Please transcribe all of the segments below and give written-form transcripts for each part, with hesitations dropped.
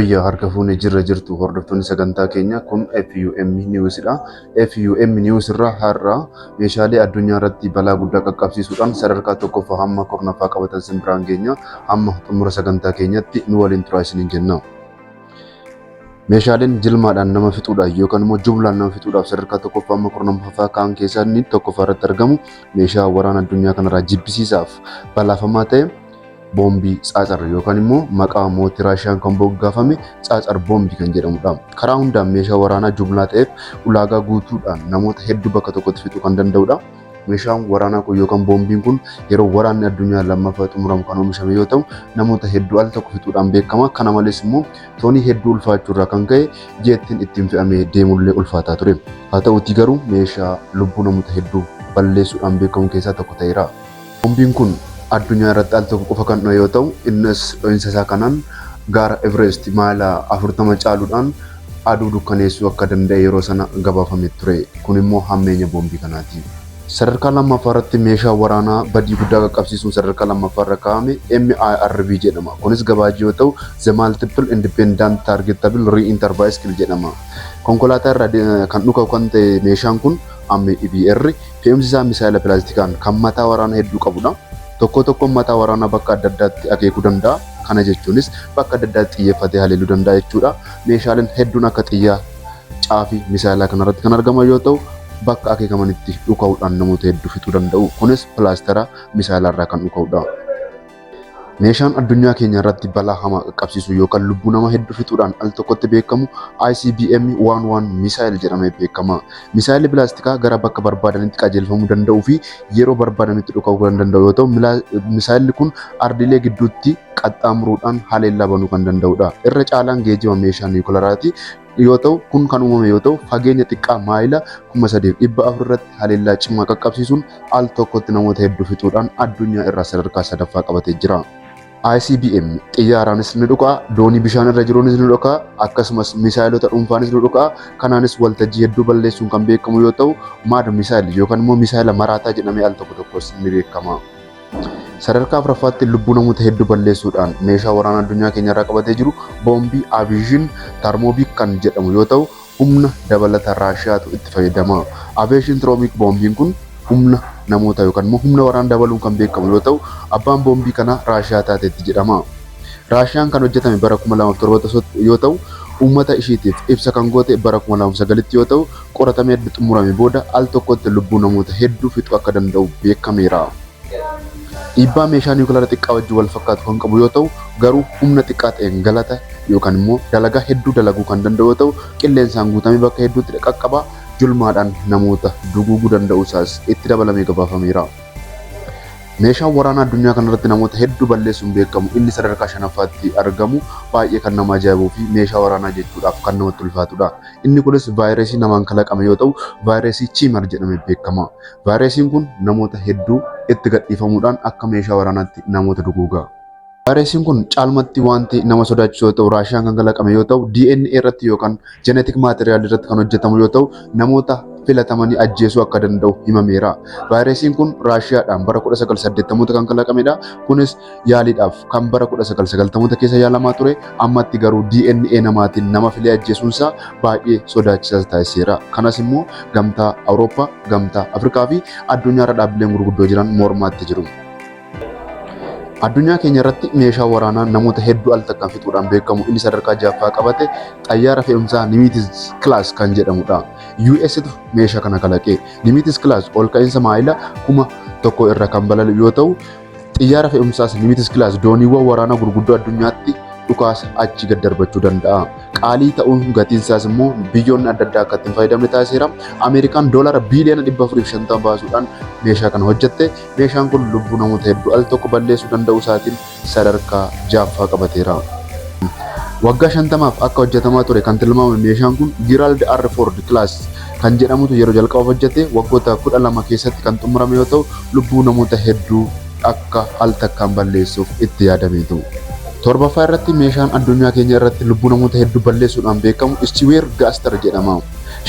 Fayyaa harka fuunee jirra jirtu hordoftoonni sagantaa keenya kun FUM News dha. FUM News irraa har'a meeshaalee addunyaa irratti balaa guddaa qaqqabsiisuudhaan sadarkaa tokkoffaa hamma kurnaffaa qabatan simbiraan keenya hamma xumura sagantaa keenyatti nu waliin turaa isiniin jenna. Meeshaaleen jilmaadhaan nama fixuudhaan yookaan immoo jumlaan nama fixuudhaaf sadarkaa tokkoffaa hamma kurnaffaa kaan keessaa inni tokkoffaa irratti argamu meeshaa waraana addunyaa kanarraa jibbisiisaaf balaafamaa ta'e boombii tsaatsar yookaan immoo maqaa mootii Raashiyaan kan boggaafame tsaatsar boombii kan jedhamudha. Karaa hundaan meeshaa waraanaa jumlaa ta'eef ulaagaa guutuudhaan namoota hedduu bakka tokkotti fixuu kan danda'udha. Meeshaan waraanaa kun yookaan boombiin kun yeroo waraanni addunyaa lammaffaa xumuramu kan oomishame yoo ta'u namoota hedduu al tokko fixuudhaan beekama. Kana malees immoo toonii hedduu ulfaachuurraa kan ka'e jeettiin ittiin fe'amee deemullee ulfaataa ture. Haa ta'uutii garuu meeshaa lubbuu namoota hedduu balleessuudhaan beekamu keessaa tokko ta'eera. Boombiin kun addunyaa irratti al tokko qofa kan dho'e yoo ta'u innis dho'insa isaa kanaan gaara Everest maayilii 40 caaluudhaan aduu dukkaneessuu akka danda'e yeroo sana gabaafamee ture. Kun immoo hammeenya boombii kanaati. Sadarkaa lammaffaa irratti meeshaa waraanaa badii guddaa qaqqabsiisuun sadarkaa lammaffaa irra kaa'ame MIRV jedhama. Kunis gabaajii yoo ta'u The Multiple Independent Targetable Re-Intervention jedhama. Konkolaataa irraa kan dhukaa'u kan ta'e meeshaan kun MIRV fe'umsi isaa misaayila pilaastikaan kan mataa waraanaa hedduu qabudha. Tokko mataa waraanaa bakka adda addaatti akeekuu danda'a. Kana jechuunis bakka adda addaatti xiyyeeffatee haleeluu danda'a jechuudha. Meeshaaleen hedduun akka xiyyaa caafii misaayilaa kanarratti kan argaman yoo ta'u bakka akeekamanitti dhukaa'uudhaan namoota hedduu fixuu danda'u. Kunis pilaastara misaayilarraa kan dhukaa'udha. Meeshaan addunyaa keenya irratti balaa hamaa qaqqabsiisu yookaan lubbuu nama hedduu fixuudhaan al tokkotti beekamu ICBM-11 misaayil jedhamee beekama. Misaayilli pilaastikaa gara bakka barbaadanitti qajeelfamuu danda'uu fi yeroo barbaadanitti dhukaa'uu kan danda'u yoo ta'u misaayilli kun ardiilee gidduutti qaxxaamuruudhaan haleellaa banuu kan danda'udha. Irra caalaan geejjiba meeshaa niwukilaaraati yoo ta'u kun kan uumame yoo ta'u fageenya xiqqaa maayila 3400 irratti haleellaa cimaa qaqqabsiisuun al tokkotti namoota hedduu fixuudhaan addunyaa irraa sadarkaa sadaffaa qabatee jira. ICBM xiyyaaraanis ni dhukaa, doonii bishaan irra jiruunis ni dhukaa, akkasumas misaayilota dhuunfaanis ni dhukaa. Kanaanis waltajjii hedduu balleessuun kan beekamu yoo ta'u maad misaayil yookaan immoo misaayila maraataa jedhamee al tokkos ni beekama. Sadarkaa afuraffaatti lubbuu namoota hedduu balleessuudhaan meeshaa waraanaa addunyaa keenya irraa qabatee jiru boombii Aviation Thermobic kan jedhamu yoo ta'u humna dabalata Raashiyaatu itti fayyadama. Aviation Thermobic boombiin kun humna namoota yookaan immoo humna waraanaa dabaluun kan beekamu yoo ta'u abbaan boombii kana Raashiyaa taateetti jedhama. Raashiyaan kan hojjetame bara 2007 yoo ta'u uummata ishiitiif ibsa kan goote bara 2009 yoo ta'u qoratamee adda xumurame booda al tokkotti lubbuu namoota hedduu fixuu akka danda'u beekameera. Dhiibbaa meeshaa niwukilaara xiqqaa wajjin wal fakkaatu kan qabu yoo ta'u garuu humna xiqqaa ta'een galata yookaan immoo dalagaa hedduu dalaguu kan danda'u yoo ta'u qilleensaan guutamee bakka hedduutti qaqqaba julmaadhaan namoota duguuguu danda'u isaas itti dabalamee gabaafameera. Meeshaan waraanaa addunyaa kanarratti namoota hedduu balleessuun beekamu inni sadarkaa shanaffaatti argamu baay'ee kan nama ajaa'ibuu fi meeshaa waraanaa jechuudhaaf kan namatti ulfaatudha. Inni kunis vaayirasii namaan kalaqame yoo ta'u vaayirasii Chiimar jedhamee beekama. Vaayirasiin kun namoota hedduu itti gadhiifamuudhaan akka meeshaa waraanaatti namoota duguuga. Vaayirasiin kun caalmatti wanti nama sodaachisu yoo ta'u Raashiyaan kan kalaqame yoo ta'u DNA irratti yookaan jeenetik maatiriyaal irratti kan hojjetamu yoo ta'u namoota filatamanii ajjeesuu akka danda'u himameera. Vaayirasiin kun Raashiyaadhaan bara 1980 kan kalaqamedha. Kunis yaaliidhaaf kan bara 1990 keessa yaalamaa ture. Ammatti garuu DNA namaatiin nama filee ajjeesuunsaa baay'ee sodaachisaa taasiseera. Kanas immoo gamtaa Awurooppaa, gamtaa Afrikaa fi addunyaarra dhaabbileen gurguddoo jiran mormaatti jiru. Addunyaa keenya irratti meeshaa waraanaa namoota hedduu al takkaan fixuudhaan beekamu inni sadarkaa jaffaa qabate xayyaara fe'umsaa Nimitz Class kan jedhamudha. UStu meeshaa kana kalaqe. Nimitz Class ol ka'iinsa maayila 1000 irra kan balali'u yoo ta'u xiyyaara fe'umsaas Nimitz Class dooniiwwan waraanaa gurguddoo addunyaatti dhukaasa achi gad darbachuu danda'a. Qaalii ta'uun gatiinsaas immoo biyyoonni adda addaa akka ittiin fayyadamne taasiseera. Ameerikaan doolaara biiliyoona 450 baasuudhaan meeshaa kana hojjette. Meeshaan kun lubbuu namoota hedduu al tokko balleessuu danda'u isaatiin sadarkaa jaffaa qabateera. Waggaa 50f akka hojjetamaa ture kan tilmaamame meeshaan kun Gerald R. Ford Class kan jedhamutu yeroo jalqabaaf hojjete waggoota 12 keessatti kan xumurame yoo ta'u lubbuu namoota hedduu akka al takkaan balleessuuf itti yaadameetu. Torbaffaa irratti meeshaan addunyaa keenya irratti lubbuu namoota hedduu balleessuudhaan beekamu Stewart Gaster jedhama.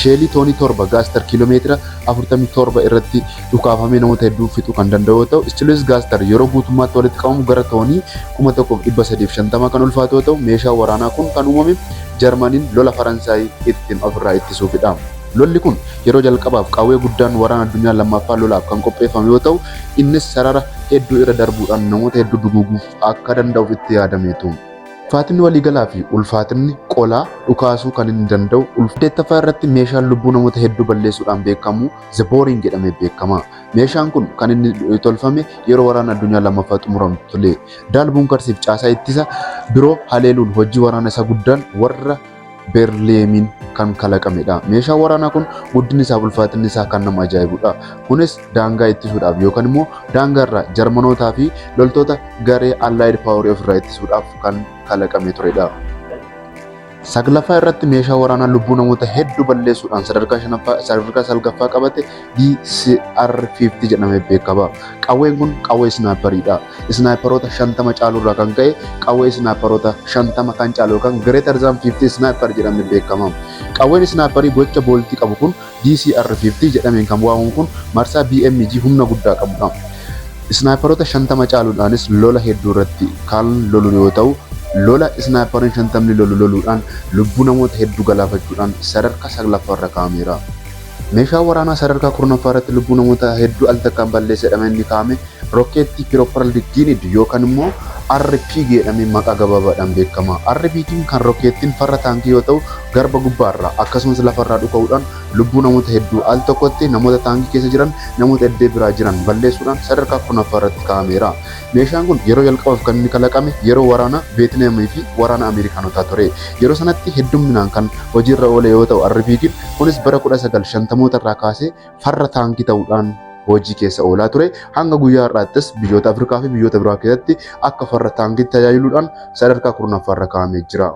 Sheelii toonii 7 gaastar kiiloomeetira 47 irratti dhukaafamee namoota hedduu fixuu kan danda'u yoo ta'u, Istiluus gaastar yeroo guutummaatti walitti qabamu gara toonii 1350 kan ulfaatu yoo ta'u, meeshaan waraanaa kun kan uumame Jarmaniin lola Faransaay ittiin ofirraa ittisuufidha. Lolli kun yeroo jalqabaaf qawwee guddaan waraana addunyaa lammaffaa lolaaf kan qopheeffame yoo ta'u, innis sarara hedduu irra darbuudhaan namoota hedduu duguuguuf akka danda'uuf itti yaadameetu. Ulfaatinni waliigalaa fi ulfaatinni qolaa dhukaasuu kan inni danda'u ulfaatettaffaa irratti meeshaan lubbuu namoota hedduu balleessuudhaan beekamu Zebooriin jedhamee beekama. Meeshaan kun kan inni tolfame yeroo waraana addunyaa lammaffaa xumuramu ture. Daal bunkarsiif caasaa ittisa biroo haleeluun hojii waraana isa guddaan warra Berliiniin kan kalaqamedha. Meeshaan waraanaa kun guddinni isaa fi ulfaatinni isaa kan nama ajaa'ibudha. Kunis daangaa ittisuudhaaf yookaan immoo daangaa irraa Jarmanootaa fi loltoota garee Allied Power ofirraa ittisuudhaaf kan kalaqamee turedha. Saglaffaa irratti meeshaa waraanaa lubbuu namoota hedduu balleessuudhaan sadarkaa salgaffaa qabate DCR-50 jedhamee beekama. Qawween kun qawwee snaayiperiidha. Snaayiperoota 50 caalu irraa kan ka'e qawwee snaayiperoota 50 kan caalu yookaan Greater than 50 snaayiper jedhamee beekama. Qawween snaayiperii boca booltii qabu kun DCR-50 jedhameen kan waamamu kun marsaa BMG humna guddaa qabudha. Snaayiperoota 50 caaluudhaanis lola hedduu irratti kan lolu yoo ta'u, lola snaayiperiin 50 loluudhaan lubbuu namoota hedduu galaafachuudhaan sadarkaa saglaffaa irra kaa'ameera. Meeshaa waraanaa sadarkaa kurnaffaa irratti lubbuu namoota hedduu al takkaan balleessa jedhamee inni kaa'ame rokkeettii Propelled Grenade yookaan immoo RPG jedhamee maqaa gabaabaadhaan beekama. RPG'n kan rokkeettiin farra taankii yoo ta'u, garba gubbaarraa akkasumas lafarraa dhuka'uudhaan lubbuu namoota hedduu al tokkotti namoota taankii keessa jiran namoota eddee biraa jiran balleessuudhaan sadarkaa kurnaffaa irratti kaa'ameera. Meeshaan kun yeroo jalqabaaf kan inni kalaqame yeroo waraana Veetnaamii fi waraana Ameerikaanotaa ture. Yeroo sanatti heddumminaan kan hojiirra oole yoo ta'u, RPG'n kunis bara 1950 irraa kaasee farra taankii ta'uudhaan hojii keessa oolaa ture. Hanga guyyaa har'aattis biyyoota Afrikaa fi biyyoota biraa keessatti akka farra taankii tajaajiluudhaan sadarkaa kurnaffaa irra kaa'amee jira.